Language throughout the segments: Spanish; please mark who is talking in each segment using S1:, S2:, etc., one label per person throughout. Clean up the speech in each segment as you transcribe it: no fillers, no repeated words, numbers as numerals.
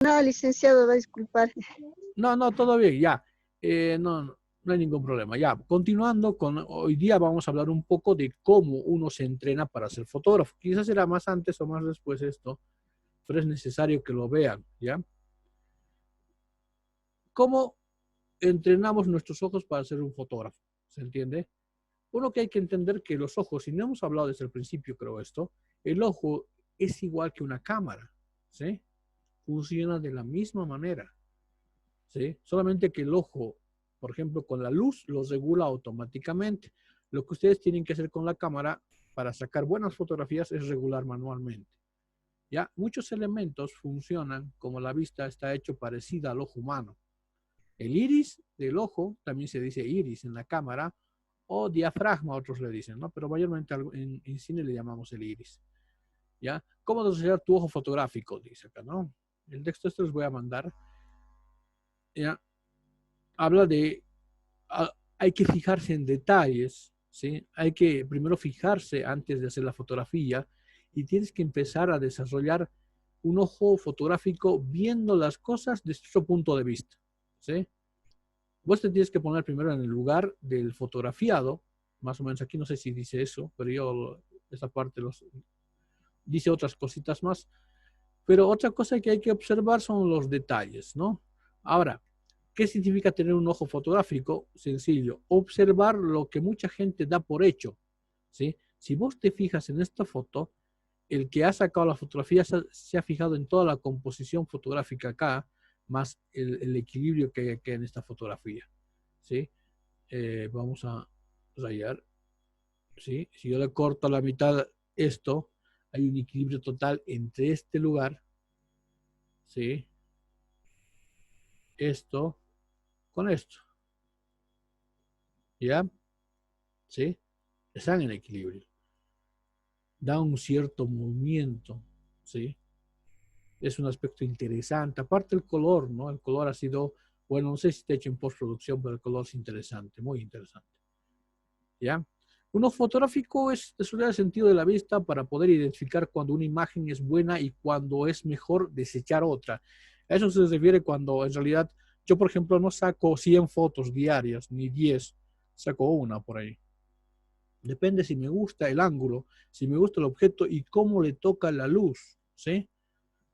S1: No, licenciado, va a disculpar.
S2: No, no, todo bien, ya. No hay ningún problema. Ya, continuando con hoy día vamos a hablar un poco de cómo uno se entrena para ser fotógrafo. Quizás será más antes o más después esto, pero es necesario que lo vean, ¿ya? ¿Cómo entrenamos nuestros ojos para ser un fotógrafo? ¿Se entiende? Uno que hay que entender que los ojos, si no hemos hablado desde el principio, creo esto, el ojo es igual que una cámara, ¿sí? Funciona de la misma manera. ¿Sí? Solamente que el ojo, por ejemplo, con la luz, lo regula automáticamente. Lo que ustedes tienen que hacer con la cámara para sacar buenas fotografías es regular manualmente. ¿Ya? Muchos elementos funcionan como la vista está hecho parecida al ojo humano. El iris del ojo, también se dice iris en la cámara, o diafragma, otros le dicen, ¿no? Pero mayormente en cine le llamamos el iris. ¿Ya? ¿Cómo desarrollar tu ojo fotográfico? Dice acá, ¿no? El texto este les voy a mandar. ¿Ya? Habla de hay que fijarse en detalles, ¿sí? Hay que primero fijarse antes de hacer la fotografía y tienes que empezar a desarrollar un ojo fotográfico viendo las cosas desde otro punto de vista, ¿sí? Vos te tienes que poner primero en el lugar del fotografiado, más o menos aquí no sé si dice eso, pero yo esa parte dice otras cositas más, pero otra cosa que hay que observar son los detalles, ¿no? Ahora, ¿qué significa tener un ojo fotográfico? Sencillo, observar lo que mucha gente da por hecho, ¿sí? Si vos te fijas en esta foto, el que ha sacado la fotografía se ha fijado en toda la composición fotográfica acá, más el equilibrio que hay aquí en esta fotografía, ¿sí? Vamos a rayar, ¿sí? Si yo le corto a la mitad esto, hay un equilibrio total entre este lugar, ¿sí? Esto con esto, ¿ya? ¿Sí? Están en equilibrio. Da un cierto movimiento, ¿sí? Es un aspecto interesante. Aparte el color, ¿no? El color ha sido, bueno, no sé si está hecho en postproducción, pero el color es interesante, muy interesante, ¿ya? Uno fotográfico es estudiar el sentido de la vista para poder identificar cuando una imagen es buena y cuando es mejor desechar otra. A eso se refiere cuando en realidad yo, por ejemplo, no saco 100 fotos diarias, ni 10, saco una por ahí. Depende si me gusta el ángulo, si me gusta el objeto y cómo le toca la luz, ¿sí?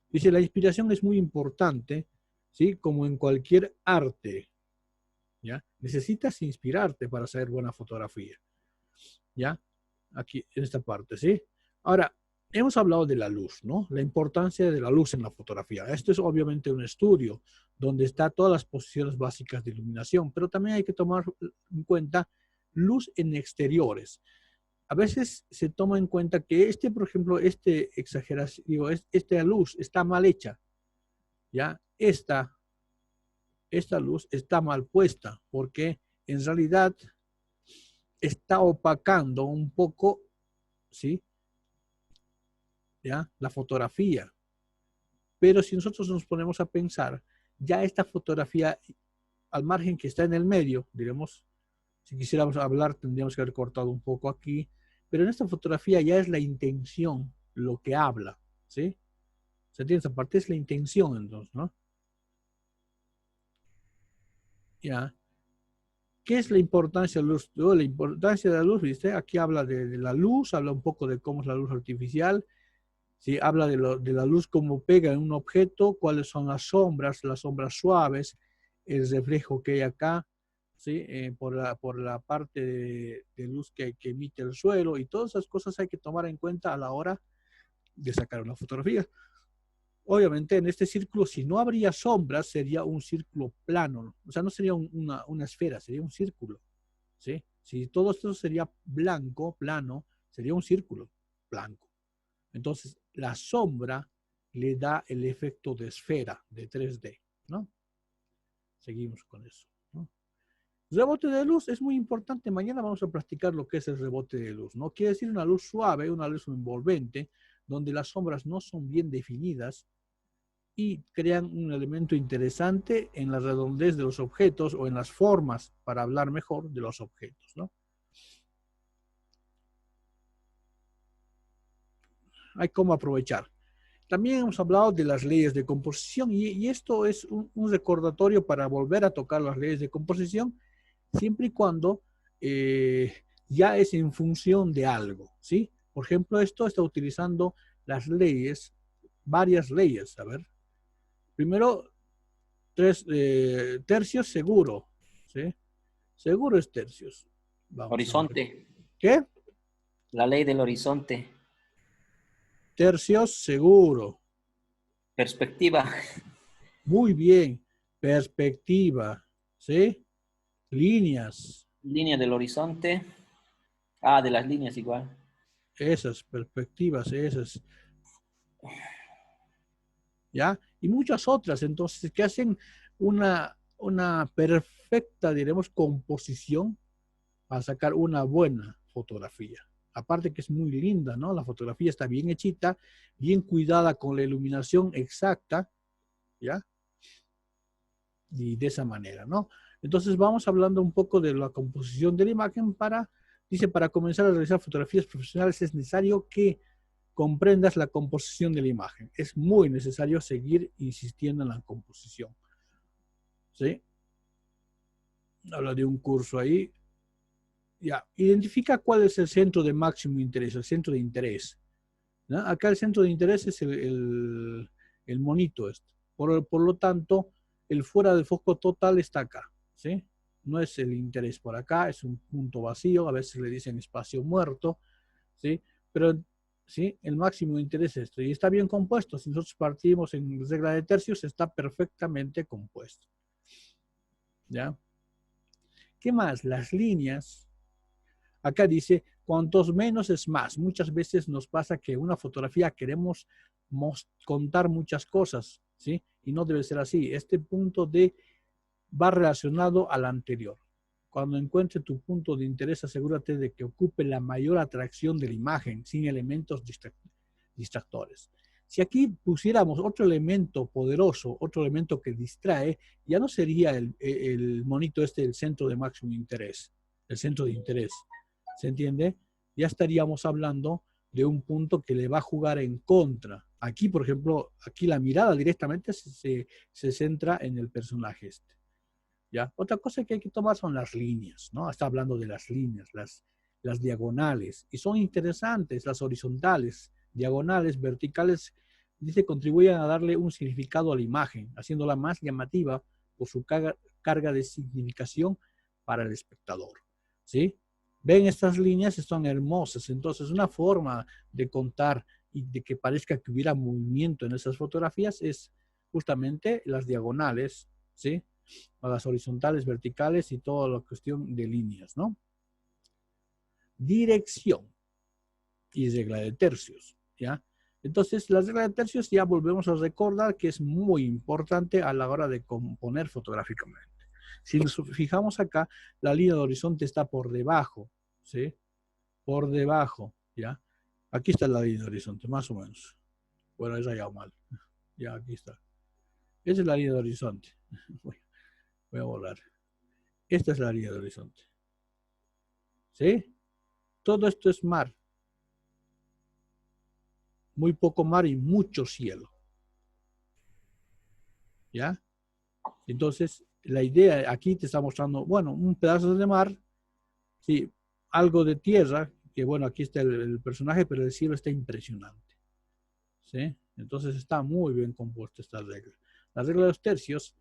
S2: Dice, la inspiración es muy importante, ¿sí? Como en cualquier arte, ¿ya? Necesitas inspirarte para hacer buena fotografía, ¿ya? Aquí, en esta parte, ¿sí? Ahora, hemos hablado de la luz, ¿no? La importancia de la luz en la fotografía. Esto es obviamente un estudio donde está todas las posiciones básicas de iluminación, pero también hay que tomar en cuenta luz en exteriores. A veces se toma en cuenta que por ejemplo, exageración, digo, esta luz está mal hecha, ¿ya? Esta luz está mal puesta, porque en realidad está opacando un poco, ¿sí? ¿Ya? La fotografía. Pero si nosotros nos ponemos a pensar, ya esta fotografía, al margen que está en el medio, diremos, si quisiéramos hablar, tendríamos que haber cortado un poco aquí, pero en esta fotografía ya es la intención lo que habla, ¿sí? ¿Se entiende? Esa parte es la intención, entonces, ¿no? Ya. ¿Qué es la importancia de la luz? La importancia de la luz, ¿viste? Aquí habla de la luz, habla un poco de cómo es la luz artificial, ¿sí? Habla de la luz como pega en un objeto, cuáles son las sombras suaves, el reflejo que hay acá, ¿sí? Por la parte de luz que emite el suelo y todas esas cosas hay que tomar en cuenta a la hora de sacar una fotografía. Obviamente en este círculo, si no habría sombras, sería un círculo plano, o sea, no sería una esfera, sería un círculo, ¿sí? Si todo esto sería blanco, plano, sería un círculo blanco. Entonces, la sombra le da el efecto de esfera, de 3D, ¿no? Seguimos con eso, ¿no? Rebote de luz es muy importante. Mañana vamos a practicar lo que es el rebote de luz, ¿no? Quiere decir una luz suave, una luz envolvente, donde las sombras no son bien definidas y crean un elemento interesante en la redondez de los objetos o en las formas, para hablar mejor, de los objetos, ¿no? Hay cómo aprovechar. También hemos hablado de las leyes de composición y esto es un recordatorio para volver a tocar las leyes de composición siempre y cuando ya es en función de algo, ¿sí? Por ejemplo, esto está utilizando las leyes, varias leyes. A ver, primero, tercios seguro, ¿sí? Seguro es tercios. Vamos a ver.
S3: Horizonte.
S2: ¿Qué?
S3: La ley del horizonte.
S2: Tercios seguro.
S3: Perspectiva.
S2: Muy bien. Perspectiva, ¿sí? Líneas.
S3: Línea del horizonte. Ah, de las líneas igual.
S2: Esas perspectivas, esas. ¿Ya? Y muchas otras, entonces, que hacen una perfecta, diremos, composición para sacar una buena fotografía. Aparte que es muy linda, ¿no? La fotografía está bien hechita, bien cuidada con la iluminación exacta, ¿ya? Y de esa manera, ¿no? Entonces vamos hablando un poco de la composición de la imagen dice, para comenzar a realizar fotografías profesionales es necesario que comprendas la composición de la imagen. Es muy necesario seguir insistiendo en la composición. ¿Sí? Habla de un curso ahí. Ya. Identifica cuál es el centro de máximo interés, el centro de interés. ¿No? Acá el centro de interés es el monito este. Por lo tanto, el fuera del foco total está acá. ¿Sí? No es el interés por acá, es un punto vacío, a veces le dicen espacio muerto. ¿Sí? Pero ¿sí? El máximo de interés es esto. Y está bien compuesto. Si nosotros partimos en regla de tercios, está perfectamente compuesto. ¿Ya? ¿Qué más? Las líneas. Acá dice, cuantos menos es más. Muchas veces nos pasa que una fotografía queremos contar muchas cosas, ¿sí? Y no debe ser así. Este punto D va relacionado al anterior. Cuando encuentre tu punto de interés, asegúrate de que ocupe la mayor atracción de la imagen, sin elementos distractores. Si aquí pusiéramos otro elemento poderoso, otro elemento que distrae, ya no sería el monito este el centro de máximo interés, el centro de interés. ¿Se entiende? Ya estaríamos hablando de un punto que le va a jugar en contra. Aquí, por ejemplo, aquí la mirada directamente se centra en el personaje este. ¿Ya? Otra cosa que hay que tomar son las líneas, ¿no? Está hablando de las líneas, las diagonales, y son interesantes las horizontales, diagonales, verticales, dice, contribuyen a darle un significado a la imagen, haciéndola más llamativa por su carga de significación para el espectador, ¿sí? Ven estas líneas, son hermosas, entonces una forma de contar y de que parezca que hubiera movimiento en esas fotografías es justamente las diagonales, ¿sí? A las horizontales, verticales y toda la cuestión de líneas, ¿no? Dirección y regla de tercios, ¿ya? Entonces, la regla de tercios ya volvemos a recordar que es muy importante a la hora de componer fotográficamente. Si nos fijamos acá, la línea de horizonte está por debajo, ¿sí? Por debajo, ¿ya? Aquí está la línea de horizonte, más o menos. Bueno, he rayado mal. Ya, aquí está. Esa es la línea de horizonte. Voy a borrar. Esta es la línea de horizonte. ¿Sí? Todo esto es mar. Muy poco mar y mucho cielo. ¿Ya? Entonces, la idea aquí te está mostrando, bueno, un pedazo de mar, sí, algo de tierra, que bueno, aquí está el personaje, pero el cielo está impresionante. ¿Sí? Entonces está muy bien compuesta esta regla. La regla de los tercios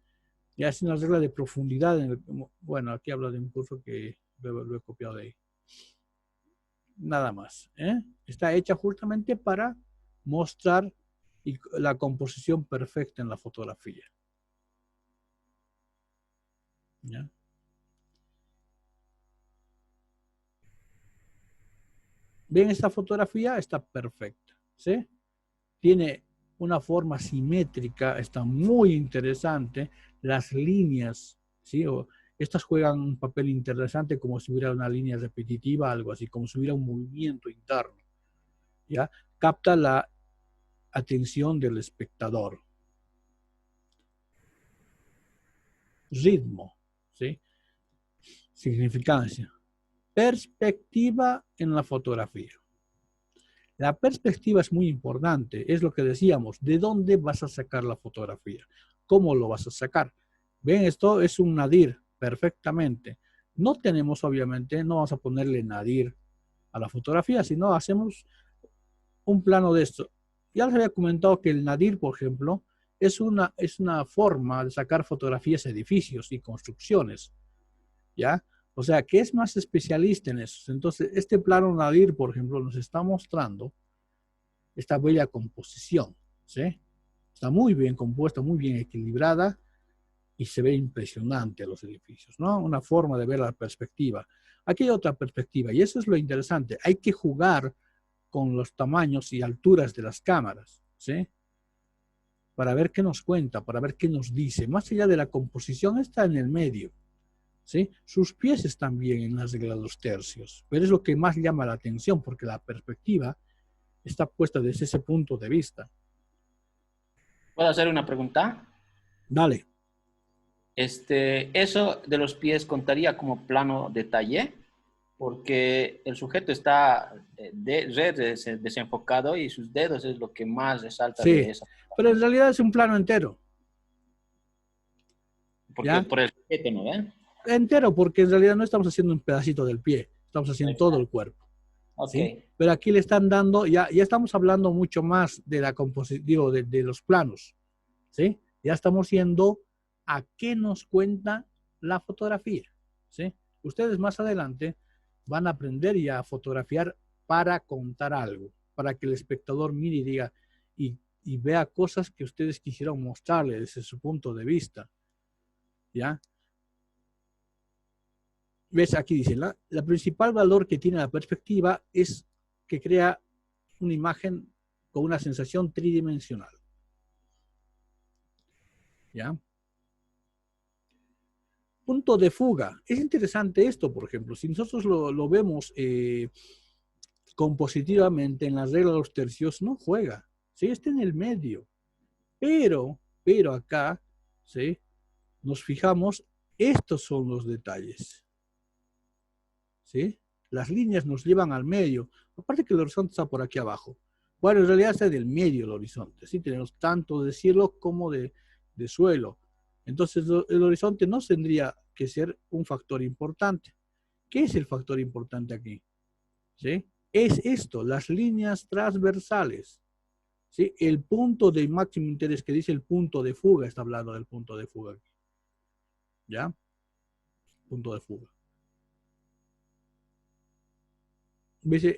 S2: ya es una regla de profundidad. Bueno, aquí habla de un curso que lo he copiado de ahí. Nada más. Está hecha justamente para mostrar la composición perfecta en la fotografía. ¿Ya? ¿Ven esta fotografía? Está perfecta. ¿Sí? Tiene una forma simétrica, está muy interesante. Las líneas, ¿sí? Estas juegan un papel interesante como si hubiera una línea repetitiva, algo así, como si hubiera un movimiento interno. ¿Ya? Capta la atención del espectador. Ritmo, ¿sí? Significancia. Perspectiva en la fotografía. La perspectiva es muy importante, es lo que decíamos, ¿de dónde vas a sacar la fotografía? ¿Cómo lo vas a sacar? Ven, esto es un nadir, perfectamente. No tenemos, obviamente, no vamos a ponerle nadir a la fotografía, sino hacemos un plano de esto. Ya les había comentado que el nadir, por ejemplo, es una forma de sacar fotografías de edificios y construcciones, ¿ya? O sea, que es más especialista en eso. Entonces, este plano nadir, por ejemplo, nos está mostrando esta bella composición, ¿sí? Está muy bien compuesta, muy bien equilibrada y se ve impresionante los edificios, ¿no? Una forma de ver la perspectiva. Aquí hay otra perspectiva y eso es lo interesante. Hay que jugar con los tamaños y alturas de las cámaras, ¿sí? Para ver qué nos cuenta, para ver qué nos dice. Más allá de la composición, está en el medio, ¿sí? Sus pies están bien en las reglas de los tercios, pero es lo que más llama la atención porque la perspectiva está puesta desde ese punto de vista.
S3: ¿Puedo hacer una pregunta?
S2: Dale.
S3: ¿Eso de los pies contaría como plano detalle? Porque el sujeto está desenfocado y sus dedos es lo que más resalta de
S2: Sí,
S3: esa.
S2: pero en realidad es un plano entero,
S3: Porque
S2: ¿ya?
S3: por el sujeto, ¿no ven?
S2: Entero, porque en realidad no estamos haciendo un pedacito del pie, estamos haciendo todo el cuerpo,
S3: Ok.
S2: ¿sí? Pero aquí le están dando, ya estamos hablando mucho más de la composición, digo, de los planos, ¿sí? Ya estamos yendo a qué nos cuenta la fotografía, ¿sí? Ustedes más adelante van a aprender ya a fotografiar para contar algo, para que el espectador mire y diga y vea cosas que ustedes quisieron mostrarle desde su punto de vista, ¿ya? ¿Ves? Aquí dice, la principal valor que tiene la perspectiva es que crea una imagen con una sensación tridimensional, ¿ya? Punto de fuga. Es interesante esto, por ejemplo, si nosotros lo vemos compositivamente en las reglas de los tercios, no juega, ¿sí? Está en el medio, pero acá, ¿sí? Nos fijamos, estos son los detalles, ¿sí? Las líneas nos llevan al medio, aparte que el horizonte está por aquí abajo. Bueno, en realidad está del medio el horizonte, ¿sí? Tenemos tanto de cielo como de suelo. Entonces, el horizonte no tendría que ser un factor importante. ¿Qué es el factor importante aquí? ¿Sí? Es esto, las líneas transversales. ¿Sí? El punto de máximo interés que dice el punto de fuga, está hablando del punto de fuga aquí. ¿Ya? Punto de fuga.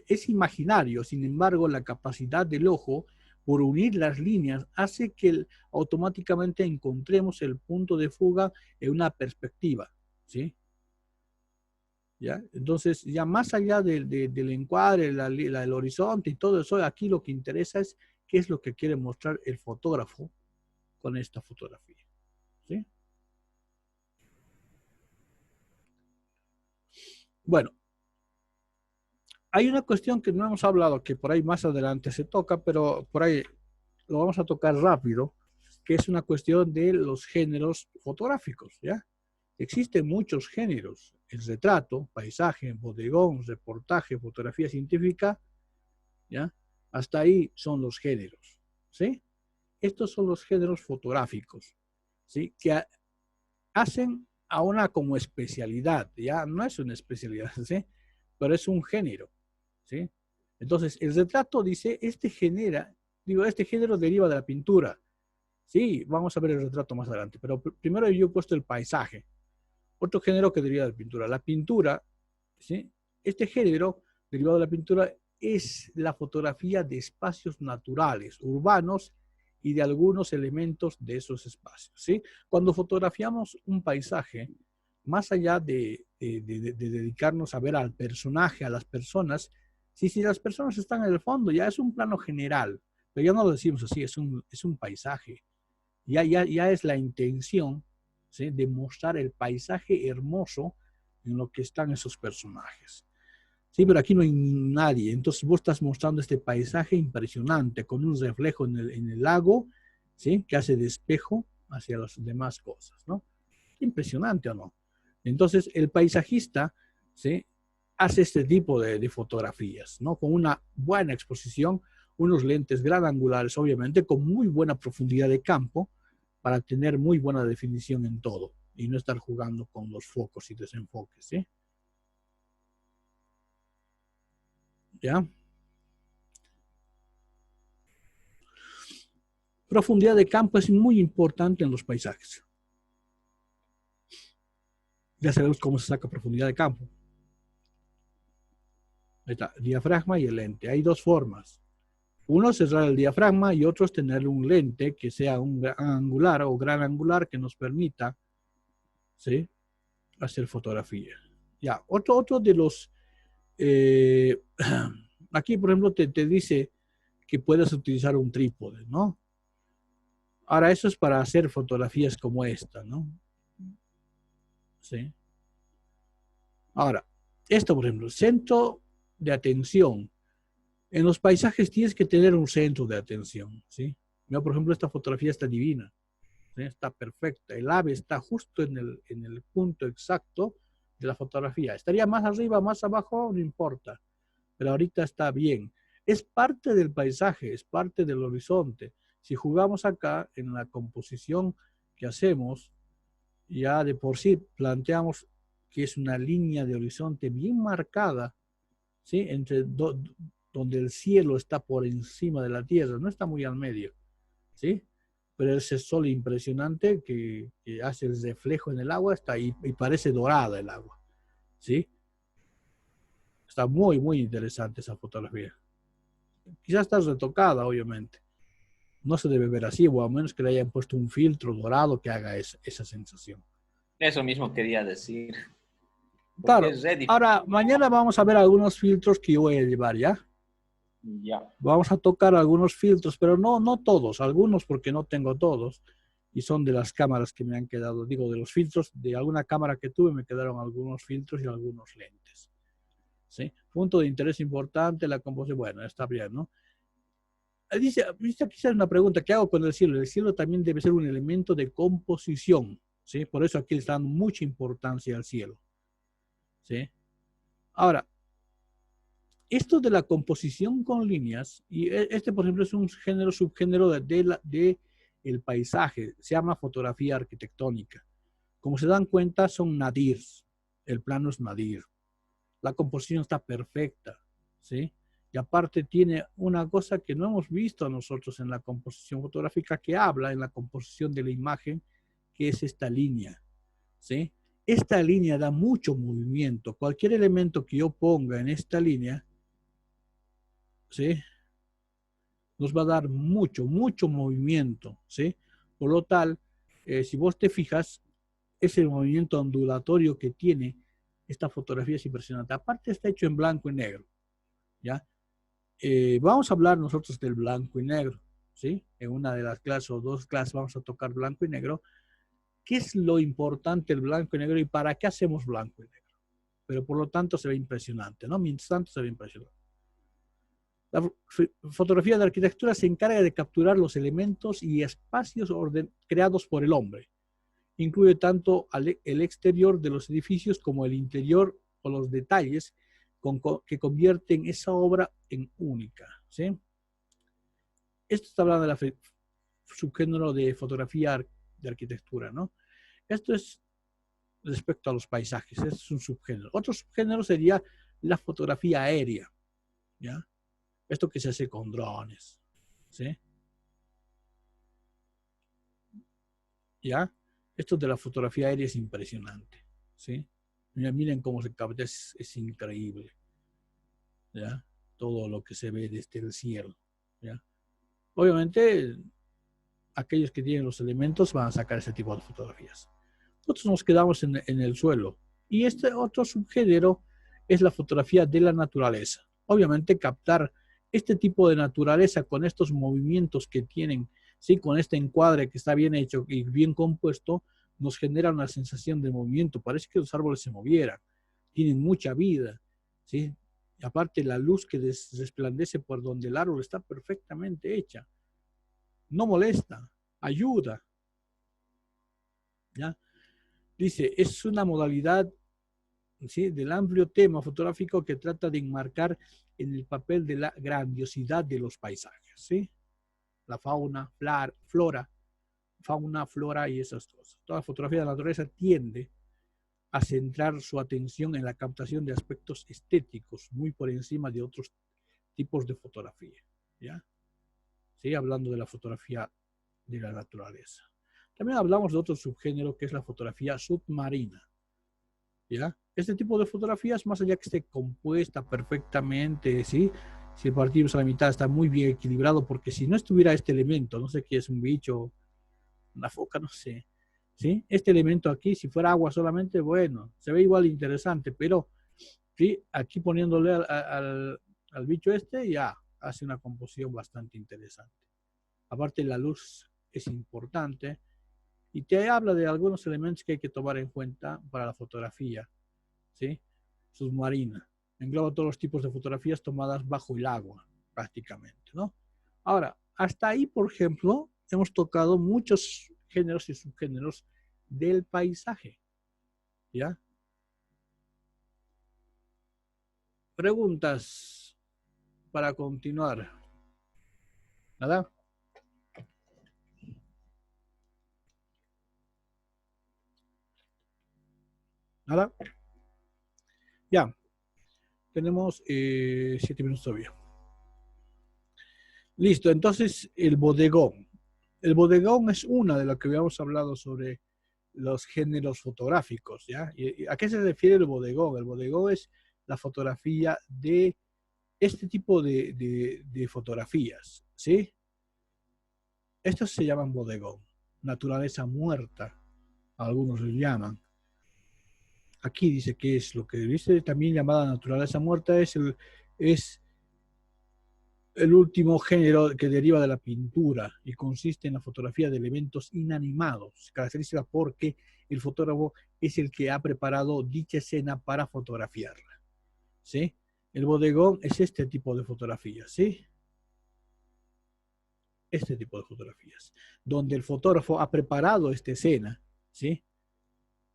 S2: Es imaginario, sin embargo, la capacidad del ojo por unir las líneas hace que automáticamente encontremos el punto de fuga en una perspectiva, ¿sí? ¿Ya? Entonces, ya más allá del encuadre, el horizonte y todo eso, aquí lo que interesa es qué es lo que quiere mostrar el fotógrafo con esta fotografía, ¿sí? Bueno, hay una cuestión que no hemos hablado, que por ahí más adelante se toca, pero por ahí lo vamos a tocar rápido, que es una cuestión de los géneros fotográficos, ¿ya? Existen muchos géneros, el retrato, paisaje, bodegón, reportaje, fotografía científica, ¿ya? Hasta ahí son los géneros, ¿sí? Estos son los géneros fotográficos, ¿sí? Que hacen a una como especialidad, ¿ya? No es una especialidad, ¿sí? Pero es un género, ¿sí? Entonces, el retrato dice, este género deriva de la pintura. Sí, vamos a ver el retrato más adelante, pero primero yo he puesto el paisaje, otro género que deriva de la pintura. La pintura, ¿sí? Este género derivado de la pintura es la fotografía de espacios naturales, urbanos y de algunos elementos de esos espacios, ¿sí? Cuando fotografiamos un paisaje, más allá de dedicarnos a ver al personaje, a las personas, si las personas están en el fondo, ya es un plano general, pero ya no lo decimos así, es un paisaje. Ya es la intención, ¿sí? De mostrar el paisaje hermoso en lo que están esos personajes. Sí, pero aquí no hay nadie. Entonces vos estás mostrando este paisaje impresionante con un reflejo en el lago, ¿sí? Que hace de espejo hacia las demás cosas, ¿no? Impresionante, ¿o no? Entonces el paisajista, ¿sí? hace este tipo de fotografías, ¿no? Con una buena exposición, unos lentes gran angulares, obviamente, con muy buena profundidad de campo, para tener muy buena definición en todo y no estar jugando con los focos y desenfoques, ¿sí? ¿Ya? Profundidad de campo es muy importante en los paisajes. Ya sabemos cómo se saca profundidad de campo. Ahí está, diafragma y el lente. Hay dos formas. Uno es cerrar el diafragma y otro es tener un lente que sea un gran angular o gran angular que nos permita, ¿sí?, hacer fotografía. Ya, otro de los... aquí, por ejemplo, te dice que puedes utilizar un trípode, ¿no? Ahora, eso es para hacer fotografías como esta, ¿no? Sí. Ahora, esto, por ejemplo, centro de atención. En los paisajes tienes que tener un centro de atención, ¿sí? Mira, por ejemplo, esta fotografía está divina, ¿sí? Está perfecta. El ave está justo en el punto exacto de la fotografía. Estaría más arriba, más abajo, no importa. Pero ahorita está bien. Es parte del paisaje, es parte del horizonte. Si jugamos acá en la composición que hacemos, ya de por sí planteamos que es una línea de horizonte bien marcada, ¿sí? Donde el cielo está por encima de la tierra, no está muy al medio, ¿sí? Pero ese sol impresionante que hace el reflejo en el agua está ahí y parece dorada el agua, ¿sí? Está muy, muy interesante esa fotografía. Quizás está retocada, obviamente. No se debe ver así, o a menos que le hayan puesto un filtro dorado que haga esa sensación.
S3: Eso mismo quería decir. Porque
S2: Claro,
S3: es re difícil.
S2: ahora mañana vamos a ver algunos filtros que yo voy a llevar, ¿ya?
S3: Ya.
S2: Vamos a tocar algunos filtros, pero no todos, algunos porque no tengo todos. Y son de las cámaras que me han quedado, digo, de los filtros, de alguna cámara que tuve me quedaron algunos filtros y algunos lentes. ¿Sí? Punto de interés importante, la composición, bueno, está bien, ¿no? Dice, aquí una pregunta, ¿qué hago con el cielo? El cielo también debe ser un elemento de composición, ¿sí? Por eso aquí le está dando mucha importancia al cielo, ¿sí? Ahora, esto de la composición con líneas, y este, por ejemplo, es un género, subgénero de el paisaje, se llama fotografía arquitectónica. Como se dan cuenta, son nadirs, el plano es nadir. La composición está perfecta, ¿sí? Y aparte tiene una cosa que no hemos visto nosotros en la composición fotográfica, que habla en la composición de la imagen, que es esta línea, ¿sí? Esta línea da mucho movimiento. Cualquier elemento que yo ponga en esta línea, ¿sí?, nos va a dar mucho movimiento, ¿sí? Por lo tal, si vos te fijas, ese movimiento ondulatorio que tiene esta fotografía es impresionante. Aparte está hecho en blanco y negro, ¿ya? Vamos a hablar nosotros del blanco y negro, ¿sí? En una de las clases o dos clases vamos a tocar blanco y negro. ¿Qué es lo importante del blanco y negro y para qué hacemos blanco y negro? Pero por lo tanto se ve impresionante, ¿no? Mientras tanto se ve impresionante. La fotografía de arquitectura se encarga de capturar los elementos y espacios creados por el hombre. Incluye tanto el exterior de los edificios como el interior o los detalles que convierten esa obra en única, ¿sí? Esto está hablando de la subgénero de fotografía de arquitectura, ¿no? Esto es respecto a los paisajes, es un subgénero. Otro subgénero sería la fotografía aérea, ¿ya? Esto que se hace con drones, ¿sí? ¿Ya? Esto de la fotografía aérea es impresionante, ¿sí? Miren cómo se capta, es increíble, ¿ya? Todo lo que se ve desde el cielo, ¿ya? Obviamente, aquellos que tienen los elementos van a sacar ese tipo de fotografías. Nosotros nos quedamos en el suelo. Y este otro subgénero es la fotografía de la naturaleza. Obviamente, captar este tipo de naturaleza con estos movimientos que tienen, ¿sí?, con este encuadre que está bien hecho y bien compuesto, nos genera una sensación de movimiento. Parece que los árboles se movieran. Tienen mucha vida, ¿sí? Y aparte, la luz que resplandece por donde el árbol está perfectamente hecha. No molesta, ayuda, ¿ya? Dice, es una modalidad ¿sí? Del amplio tema fotográfico que trata de enmarcar en el papel de la grandiosidad de los paisajes, ¿sí? La fauna, flora, fauna, flora y esas cosas. Toda fotografía de la naturaleza tiende a centrar su atención en la captación de aspectos estéticos muy por encima de otros tipos de fotografía, ¿ya? Sí, hablando de la fotografía de la naturaleza. También hablamos de otro subgénero que es la fotografía submarina, ¿ya? Este tipo de fotografías, más allá que esté compuesta perfectamente, ¿sí? Si el partimos a la mitad está muy bien equilibrado, porque si no estuviera este elemento, no sé qué es un bicho, una foca, no sé, ¿sí? Este elemento aquí, si fuera agua solamente, bueno, se ve igual interesante, pero ¿sí? Aquí poniéndole al bicho este, ya hace una composición bastante interesante. Aparte, la luz es importante y te habla de algunos elementos que hay que tomar en cuenta para la fotografía, ¿sí? Submarina. Engloba todos los tipos de fotografías tomadas bajo el agua, prácticamente, ¿no? Ahora, hasta ahí, por ejemplo, hemos tocado muchos géneros y subgéneros del paisaje, ¿ya? Preguntas para continuar. ¿Nada? ¿Nada? Ya. Tenemos 7 minutos todavía. Listo. Entonces, el bodegón. El bodegón es una de las que habíamos hablado sobre los géneros fotográficos, ¿ya? ¿Y a qué se refiere el bodegón? El bodegón es la fotografía de este tipo de fotografías, ¿sí? Estos se llaman bodegón, naturaleza muerta, algunos lo llaman. Aquí dice que es lo que dice también llamada naturaleza muerta, es el último género que deriva de la pintura y consiste en la fotografía de elementos inanimados. Se caracteriza porque el fotógrafo es el que ha preparado dicha escena para fotografiarla, ¿sí? El bodegón es este tipo de fotografías, ¿sí? Este tipo de fotografías, donde el fotógrafo ha preparado esta escena, ¿sí?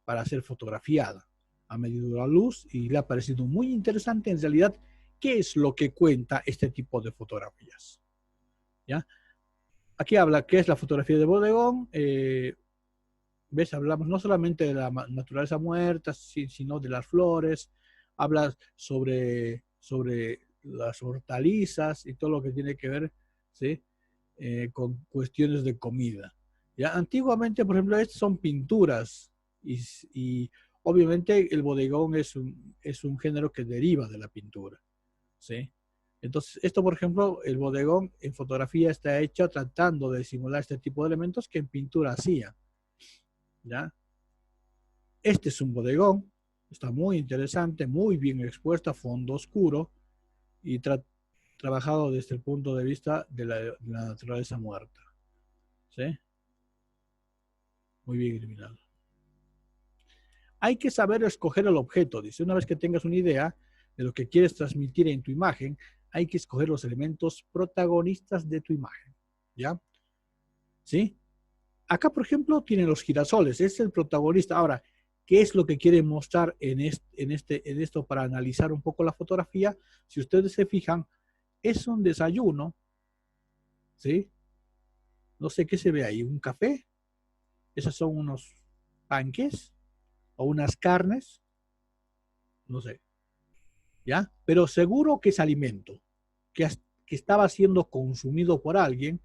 S2: Para ser fotografiada. Ha medido la luz y le ha parecido muy interesante en realidad qué es lo que cuenta este tipo de fotografías, ¿ya? Aquí habla qué es la fotografía de bodegón. ¿Ves? Hablamos no solamente de la naturaleza muerta, sino de las flores. Habla sobre las hortalizas y todo lo que tiene que ver, ¿sí? Con cuestiones de comida. ¿Ya? Antiguamente, por ejemplo, estas son pinturas y obviamente el bodegón es un género que deriva de la pintura, ¿sí? Entonces, esto, por ejemplo, el bodegón en fotografía está hecho tratando de simular este tipo de elementos que en pintura hacía, ¿ya? Este es un bodegón, está muy interesante, muy bien expuesto a fondo oscuro y trabajado desde el punto de vista de la naturaleza muerta, ¿sí? Muy bien iluminado. Hay que saber escoger el objeto, dice. Una vez que tengas una idea de lo que quieres transmitir en tu imagen, hay que escoger los elementos protagonistas de tu imagen, ¿ya? ¿Sí? Acá, por ejemplo, tienen los girasoles, es el protagonista. Ahora, ¿qué es lo que quieren mostrar en esto para analizar un poco la fotografía? Si ustedes se fijan, es un desayuno, ¿sí? No sé qué se ve ahí, un café, esos son unos panques o unas carnes, no sé, ¿ya? Pero seguro que es alimento, que estaba siendo consumido por alguien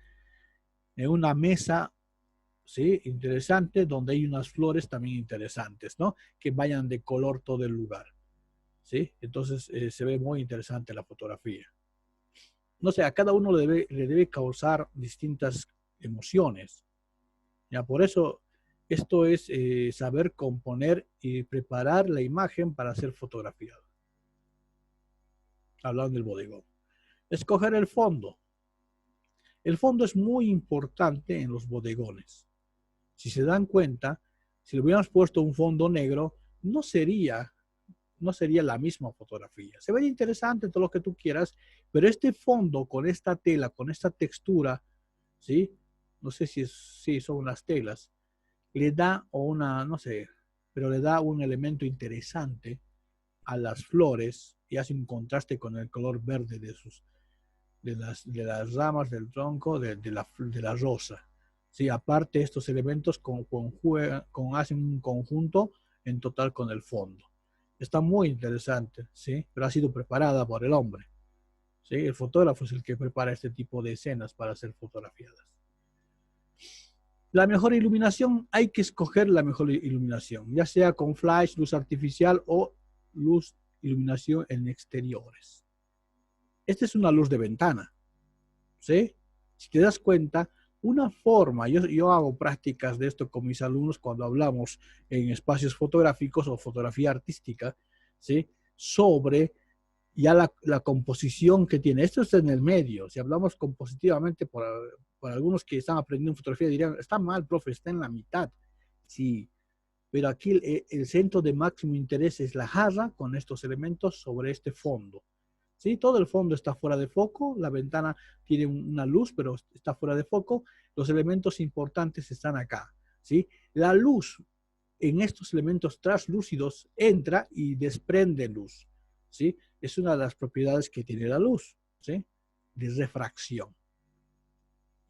S2: en una mesa, ¿sí? Interesante, donde hay unas flores también interesantes, ¿no? Que vayan de color todo el lugar, ¿sí? Entonces se ve muy interesante la fotografía. No sé, a cada uno le debe causar distintas emociones, ¿ya? Por eso esto es saber componer y preparar la imagen para ser fotografiada. Hablando del bodegón. Escoger el fondo. El fondo es muy importante en los bodegones. Si se dan cuenta, si le hubiéramos puesto un fondo negro, no sería la misma fotografía. Se ve interesante todo lo que tú quieras, pero este fondo con esta tela, con esta textura, ¿sí? No sé si son unas telas, le da, o una, no sé, pero le da un elemento interesante a las flores y hace un contraste con el color verde de las ramas del tronco de la rosa. Sí, aparte estos elementos hacen un conjunto en total con el fondo. Está muy interesante, ¿sí? Pero ha sido preparada por el hombre. ¿Sí? El fotógrafo es el que prepara este tipo de escenas para ser fotografiadas. La mejor iluminación, hay que escoger la mejor iluminación, ya sea con flash, luz artificial o iluminación en exteriores. Esta es una luz de ventana, ¿sí? Si te das cuenta, una forma, yo hago prácticas de esto con mis alumnos cuando hablamos en espacios fotográficos o fotografía artística, ¿sí? Sobre ya la composición que tiene. Esto está en el medio. Si hablamos compositivamente, por algunos que están aprendiendo fotografía dirían, está mal, profe, está en la mitad. Sí, pero aquí el centro de máximo interés es la jarra con estos elementos sobre este fondo. ¿Sí? Todo el fondo está fuera de foco, la ventana tiene una luz, pero está fuera de foco. Los elementos importantes están acá. ¿Sí? La luz en estos elementos translúcidos entra y desprende luz. ¿Sí? Es una de las propiedades que tiene la luz, ¿sí? De refracción.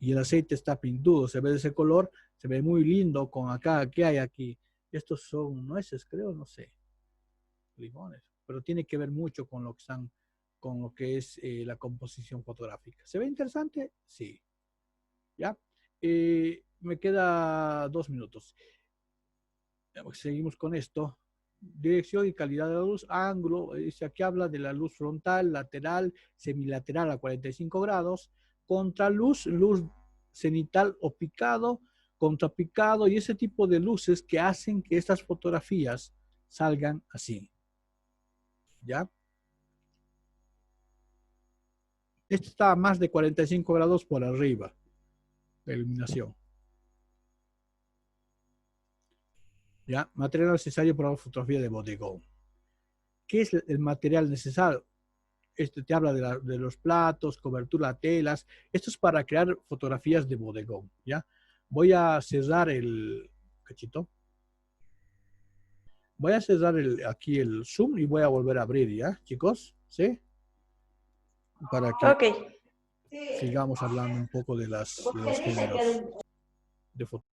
S2: Y el aceite está pintudo, se ve de ese color, se ve muy lindo con acá, ¿qué hay aquí? Estos son nueces, creo, no sé, limones, pero tiene que ver mucho con lo que están, con lo que es la composición fotográfica. ¿Se ve interesante? Sí. ¿Ya? Me queda 2 minutos. Seguimos con esto. Dirección y calidad de la luz, ángulo, aquí habla de la luz frontal, lateral, semilateral a 45 grados, contraluz, luz cenital o picado, contrapicado y ese tipo de luces que hacen que estas fotografías salgan así. ¿Ya? Esto está a más de 45 grados por arriba de iluminación. ¿Ya? Material necesario para la fotografía de bodegón. ¿Qué es el material necesario? Este te habla de los platos, cobertura, telas. Esto es para crear fotografías de bodegón, ¿ya? Voy a cerrar el cachito. Voy a cerrar aquí el Zoom y voy a volver a abrir, ¿ya, chicos? ¿Sí? Para que sigamos hablando un poco de los géneros de fotografía.